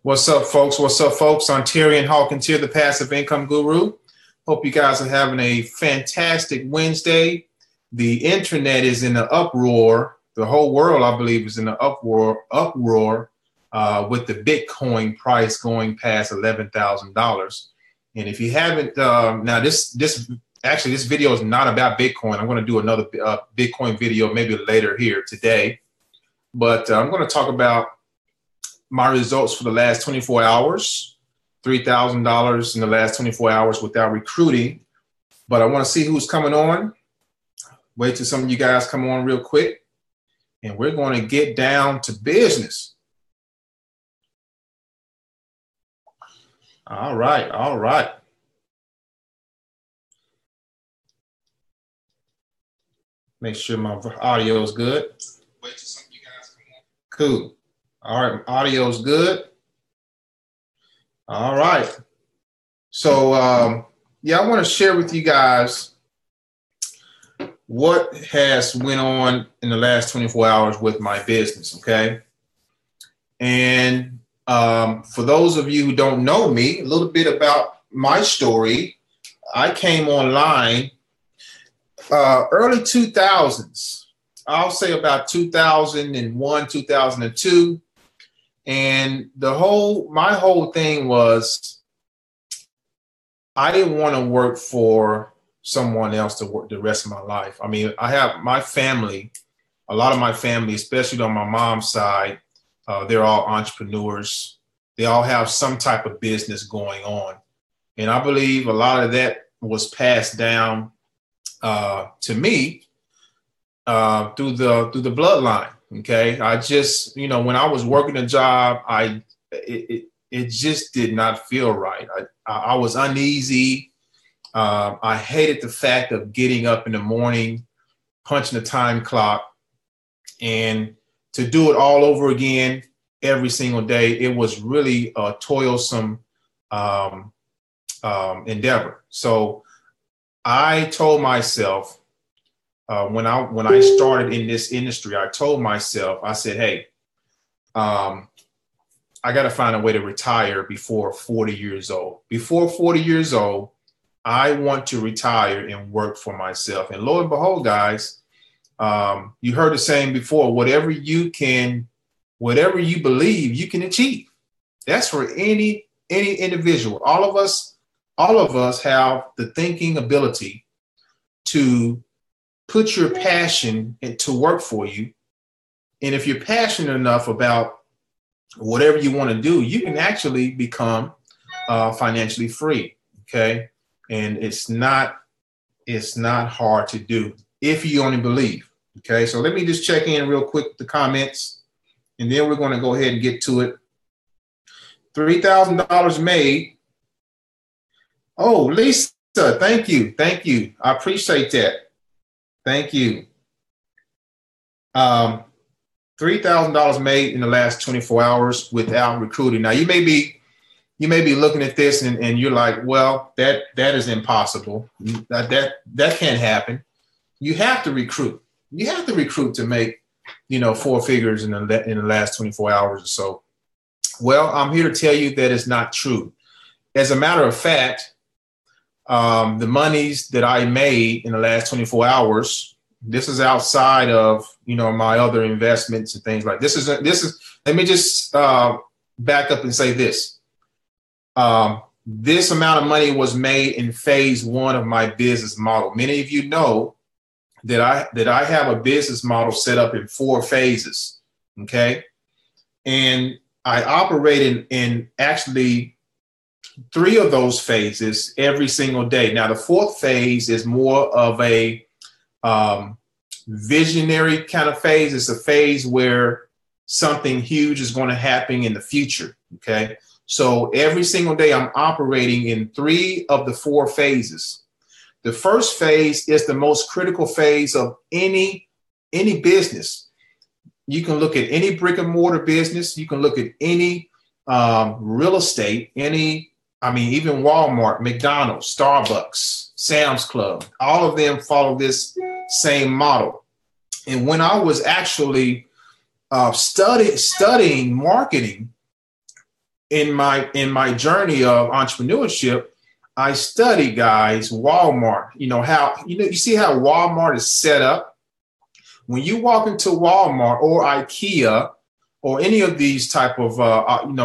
What's up, folks? What's up, folks? Ontarian Hawkins here, the Passive Income Guru. Hope you guys are having a fantastic Wednesday. The internet is in an uproar. The whole world, I believe, is in an uproar with the Bitcoin price going past $11,000. And if you haven't, now this video is not about Bitcoin. I'm going to do another Bitcoin video maybe later here today. But I'm going to talk about my results for the last 24 hours, $3,000 in the last 24 hours without recruiting. But I want to see who's coming on. Wait till some of you guys come on real quick. And we're going to get down to business. All right, all right. Make sure my audio is good. Wait till some of you guys come on. Cool. All right, audio's good. All right. So, yeah, I want to share with you guys what has went on in the last 24 hours with my business, okay? And for those of you who don't know me, a little bit about my story. I came online early 2000s. I'll say about 2001, 2002. And my whole thing was I didn't want to work for someone else to work the rest of my life. I mean, I have my family, a lot of my family, especially on my mom's side, they're all entrepreneurs. They all have some type of business going on. And I believe a lot of that was passed down to me through the bloodline. Okay, I just, when I was working a job, it just did not feel right. I was uneasy. I hated the fact of getting up in the morning, punching the time clock, and to do it all over again every single day. It was really a toilsome endeavor. So I told myself, when I started in this industry, I told myself, I said, hey, I got to find a way to retire before 40 years old. Before 40 years old, I want to retire and work for myself. And lo and behold, guys, you heard the saying before, whatever you believe, you can achieve. That's for any individual. All of us have the thinking ability to put your passion to work for you. And if you're passionate enough about whatever you want to do, you can actually become financially free. Okay. And it's not hard to do if you only believe. Okay. So let me just check in real quick with the comments, and then we're going to go ahead and get to it. $3,000 made. Oh, Lisa, thank you. Thank you. I appreciate that. Thank you. $3,000 made in the last 24 hours without recruiting. Now you may be looking at this and you're like, well, that is impossible. That can't happen. You have to recruit. You have to recruit to make, four figures in the last 24 hours or so. Well, I'm here to tell you that it's not true. As a matter of fact, the monies that I made in the last 24 hours, this is outside of, my other investments and things like this. Let me just back up and say this. This amount of money was made in phase one of my business model. Many of you know that I have a business model set up in 4 phases. Okay. And I operate in actually 3 of those phases every single day. Now, the 4th phase is more of a visionary kind of phase. It's a phase where something huge is going to happen in the future. Okay. So every single day I'm operating in 3 of the 4 phases. The first phase is the most critical phase of any business. You can look at any brick and mortar business. You can look at any real estate, any I mean, even Walmart, McDonald's, Starbucks, Sam's Club, all of them follow this same model. And when I was actually studying marketing in my journey of entrepreneurship, I studied, guys, Walmart. You see how Walmart is set up? When you walk into Walmart or IKEA or any of these type of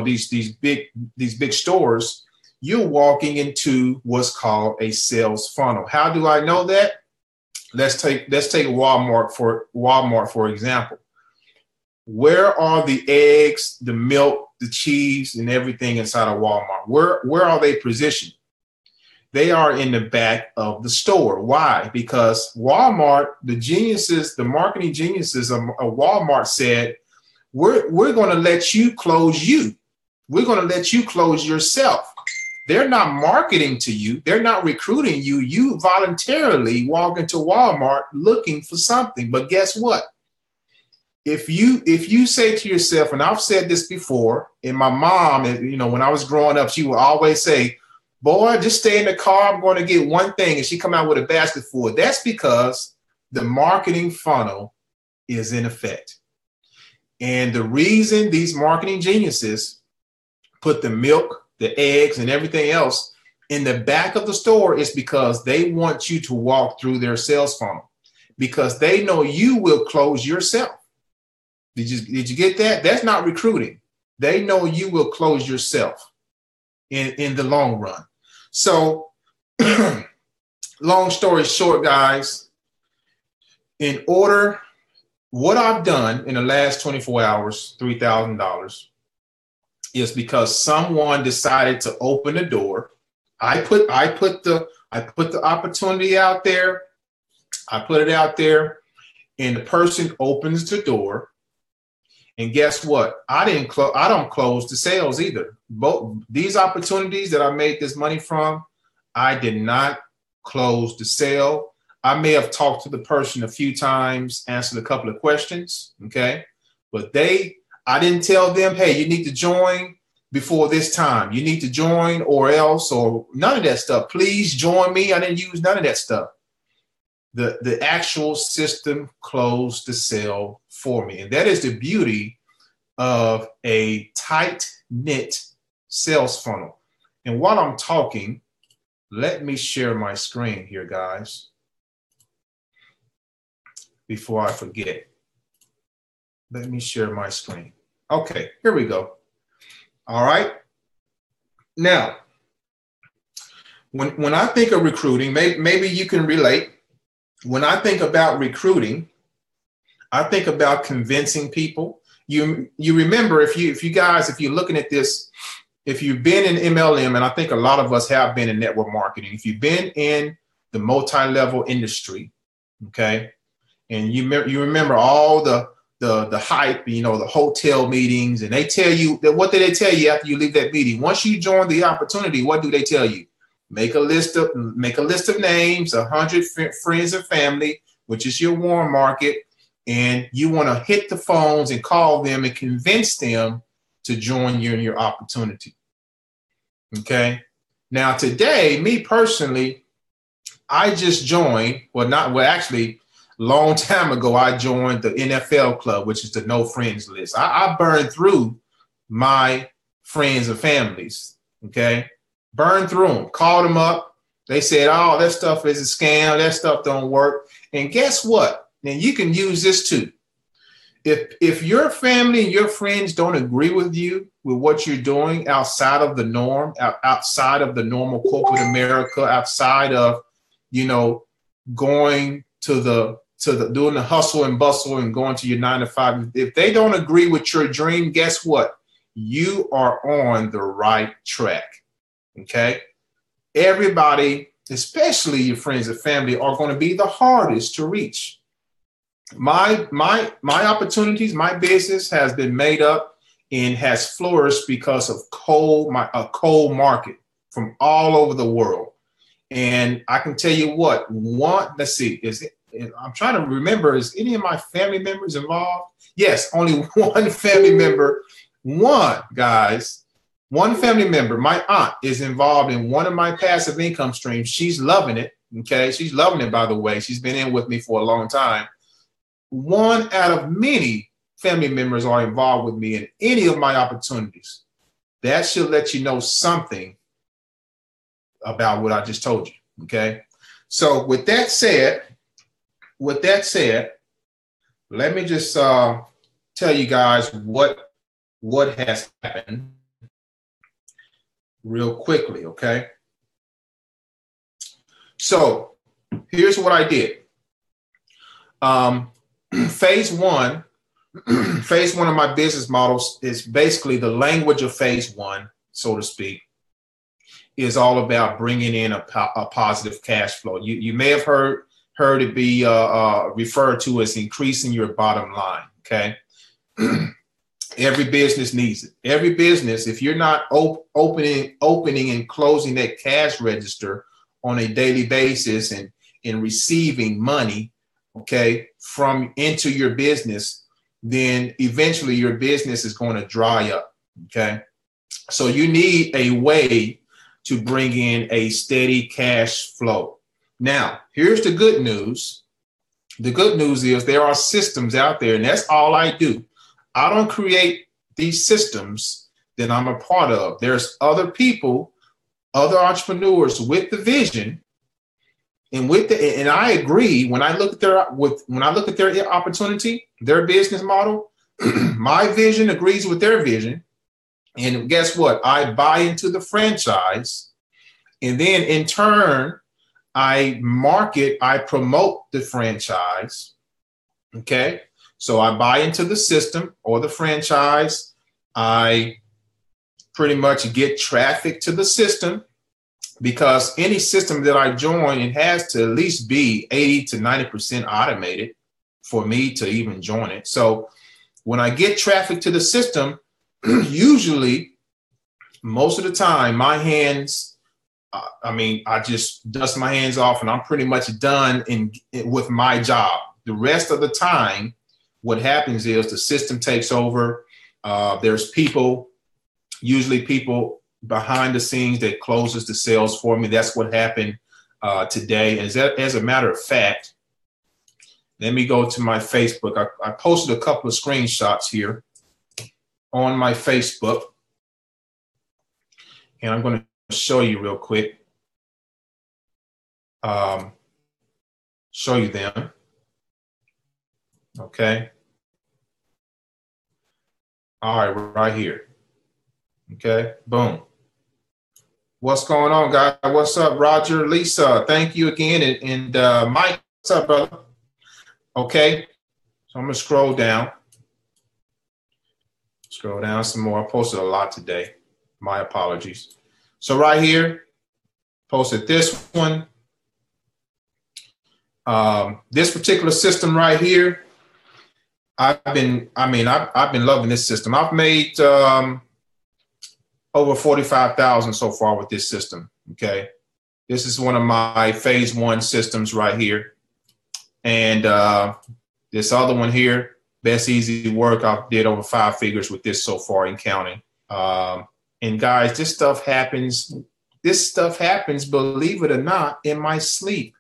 these big stores, you're walking into what's called a sales funnel. How do I know that? Let's take Walmart for example. Where are the eggs, the milk, the cheese, and everything inside of Walmart? Where are they positioned? They are in the back of the store. Why? Because Walmart, the marketing geniuses of Walmart said, we're going to let you close you. We're going to let you close yourself. They're not marketing to you. They're not recruiting you. You voluntarily walk into Walmart looking for something. But guess what? If you say to yourself, and I've said this before, and my mom, when I was growing up, she would always say, boy, just stay in the car. I'm going to get one thing. And she come out with a basket full. That's because the marketing funnel is in effect. And the reason these marketing geniuses put the milk, the eggs, and everything else in the back of the store is because they want you to walk through their sales funnel, because they know you will close yourself. Did you get that? That's not recruiting. They know you will close yourself in the long run. So long story short, guys, what I've done in the last 24 hours, $3,000, is because someone decided to open the door. I put the opportunity out there. I put it out there, and the person opens the door. And guess what? I don't close the sales either. Both these opportunities that I made this money from, I did not close the sale. I may have talked to the person a few times, answered a couple of questions, okay? But I didn't tell them, hey, you need to join before this time. You need to join or else, or none of that stuff. Please join me. I didn't use none of that stuff. The actual system closed the sale for me. And that is the beauty of a tight-knit sales funnel. And while I'm talking, let me share my screen here, guys, before I forget. Let me share my screen. Okay, here we go. All right. Now, when I think of recruiting, maybe you can relate. When I think about recruiting, I think about convincing people. You remember, if you're looking at this, if you've been in MLM, and I think a lot of us have been in network marketing, if you've been in the multi-level industry, okay, and you remember all the hype, the hotel meetings, and they tell you that, what do they tell you after you leave that meeting? Once you join the opportunity, what do they tell you? Make a list of names, 100 friends and family, which is your warm market, and you want to hit the phones and call them and convince them to join you in your opportunity. Okay. Now today, me personally, I just joined. Actually, long time ago, I joined the NFL club, which is the no friends list. I burned through my friends and families. Okay. Burned through them, called them up. They said, oh, that stuff is a scam. That stuff don't work. And guess what? Now you can use this too. If your family and your friends don't agree with you, with what you're doing outside of the norm, outside of the normal corporate America, outside of, going doing the hustle and bustle and going to your 9 to 5, if they don't agree with your dream, guess what? You are on the right track. Okay. Everybody, especially your friends and family, are going to be the hardest to reach. My opportunities, my business has been made up and has flourished because of a cold market from all over the world. And I can tell you what, let's see, I'm trying to remember, is any of my family members involved? Yes, only one family member, guys, One family member, my aunt, is involved in one of my passive income streams. She's loving it. Okay. She's loving it, by the way. She's been in with me for a long time. One out of many family members are involved with me in any of my opportunities. That should let you know something about what I just told you. Okay. So with that said, let me just tell you guys what has happened real quickly. Okay. So here's what I did. Phase one of my business models is basically the language of phase one, so to speak, is all about bringing in a positive cash flow. You may have heard it be referred to as increasing your bottom line. Okay. Every business needs it. Every business, if you're not opening and closing that cash register on a daily basis and receiving money, okay, from into your business, then eventually your business is going to dry up. Okay. So you need a way to bring in a steady cash flow. Now, here's the good news. The good news is there are systems out there, and that's all I do. I don't create these systems that I'm a part of. There's other people, other entrepreneurs with the vision, and I agree. When I look at their opportunity, their business model, my vision agrees with their vision. And guess what? I buy into the franchise, and then in turn, I promote the franchise. Okay. So I buy into the system or the franchise. I pretty much get traffic to the system, because any system that I join, it has to at least be 80 to 90% automated for me to even join it. So when I get traffic to the system, usually most of the time my hands, I just dust my hands off and I'm pretty much done with my job. The rest of the time, what happens is the system takes over. There's usually people behind the scenes that closes the sales for me. That's what happened today. As a matter of fact, let me go to my Facebook. I posted a couple of screenshots here on my Facebook, and I'm going to show you real quick. Show you them. Okay. All right, right here. Okay, boom. What's going on, guys? What's up, Roger, Lisa? Thank you again. And Mike, what's up, brother? Okay, so I'm going to scroll down. Scroll down some more. I posted a lot today. My apologies. So right here, posted this one. This particular system right here, I've been loving this system. I've made over 45,000 so far with this system. Okay. This is one of my phase one systems right here. And this other one here, Best Easy Work, I did over 5 figures with this so far and counting. And guys, this stuff happens, believe it or not, in my sleep.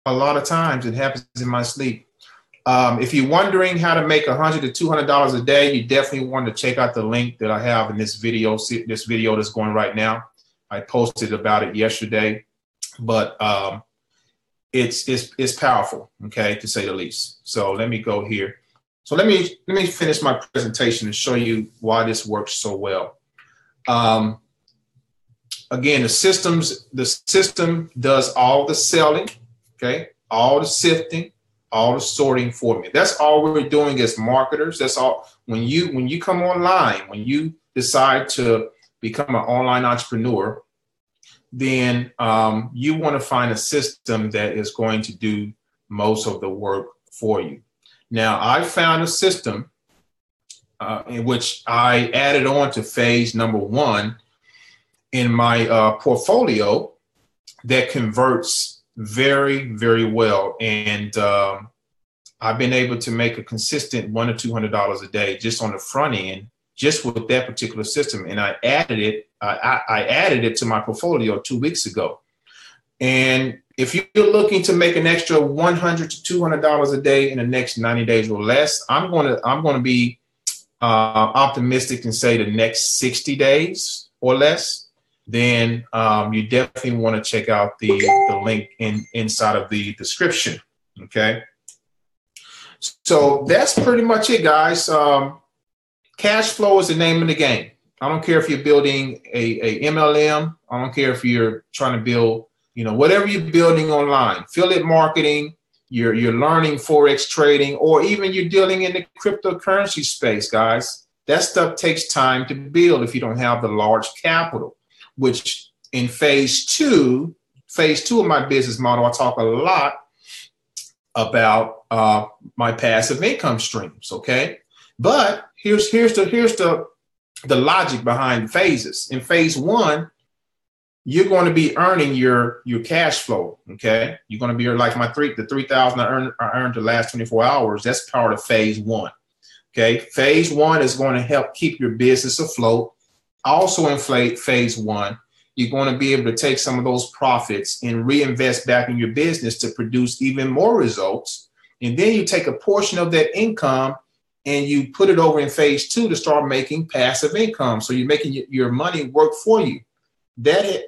A lot of times it happens in my sleep. If you're wondering how to make $100 to $200 a day, you definitely want to check out the link that I have in this video that's going right now. I posted about it yesterday, but it's powerful, okay, to say the least. So let me go here. So let me finish my presentation and show you why this works so well. Again, the system does all the selling, okay, all the sifting, all the sorting for me. That's all we're doing as marketers. That's all. When you come online, when you decide to become an online entrepreneur, then you want to find a system that is going to do most of the work for you. Now, I found a system in which I added on to phase number one in my portfolio that converts very, very well. And I've been able to make a consistent $100 to $200 a day just on the front end, just with that particular system. And I added it. I added it to my portfolio 2 weeks ago. And if you're looking to make an extra $100 to $200 a day in the next 90 days or less, I'm going to be optimistic and say the next 60 days or less, then you definitely want to check out the link inside of the description. Okay. So that's pretty much it, guys. Cash flow is the name of the game. I don't care if you're building a MLM. I don't care if you're trying to build, whatever you're building online, affiliate marketing, you're learning Forex trading, or even you're dealing in the cryptocurrency space, guys. That stuff takes time to build if you don't have the large capital, which in phase two of my business model, I talk a lot about my passive income streams. Okay. But here's the logic behind phases. In phase one, you're going to be earning your cash flow. Okay. You're going to be like the 3,000 I earned the last 24 hours. That's part of phase one. Okay. Phase one is going to help keep your business afloat. Also in phase one, you're going to be able to take some of those profits and reinvest back in your business to produce even more results. And then you take a portion of that income and you put it over in phase two to start making passive income. So you're making your money work for you. This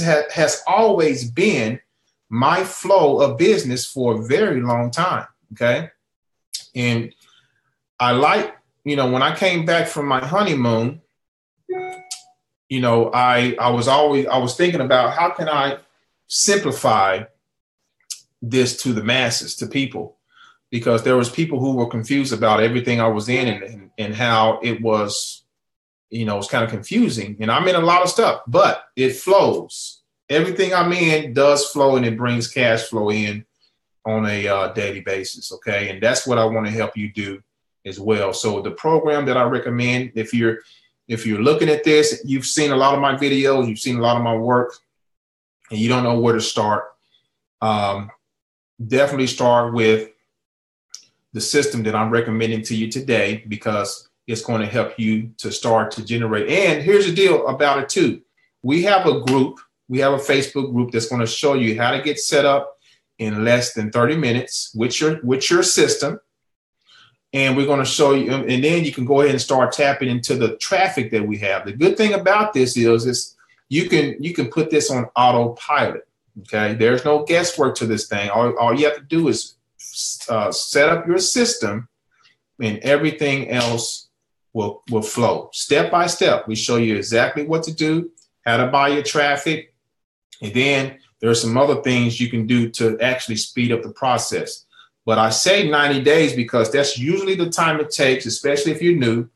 has always been my flow of business for a very long time. Okay. And I when I came back from my honeymoon, I was thinking about how can I simplify this to the masses, to people, because there was people who were confused about everything I was in and how it was, it's kind of confusing. And I'm in a lot of stuff, but it flows. Everything I'm in does flow, and it brings cash flow in on a daily basis. Okay. And that's what I want to help you do as well. So the program that I recommend, if you're looking at this, you've seen a lot of my videos, you've seen a lot of my work, and you don't know where to start, definitely start with the system that I'm recommending to you today, because it's going to help you to start to generate. And here's the deal about it too. We have a Facebook group that's going to show you how to get set up in less than 30 minutes with your system. And we're going to show you, and then you can go ahead and start tapping into the traffic that we have. The good thing about this is you can put this on autopilot. Okay. There's no guesswork to this thing. All you have to do is set up your system, and everything else will flow step by step. We show you exactly what to do, how to buy your traffic. And then there are some other things you can do to actually speed up the process. But I say 90 days because that's usually the time it takes, especially if you're new,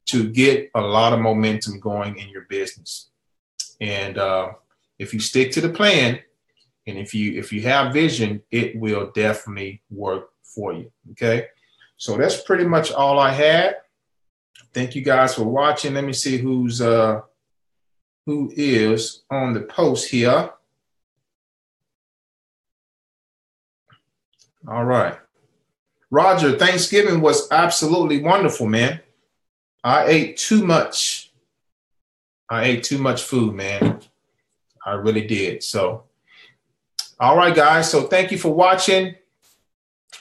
to get a lot of momentum going in your business. And if you stick to the plan, and if you have vision, it will definitely work for you. Okay. So that's pretty much all I had. Thank you guys for watching. Let me see who is on the post here. All right. Roger, Thanksgiving was absolutely wonderful, man. I ate too much. I ate too much food, man. I really did. So, all right, guys. So thank you for watching.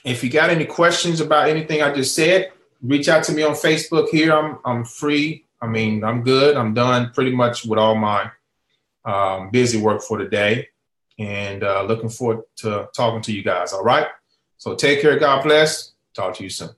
If you got any questions about anything I just said, reach out to me on Facebook here. I'm free. I'm good. I'm done pretty much with all my busy work for the day, and looking forward to talking to you guys. All right. So take care. God bless. Talk to you soon.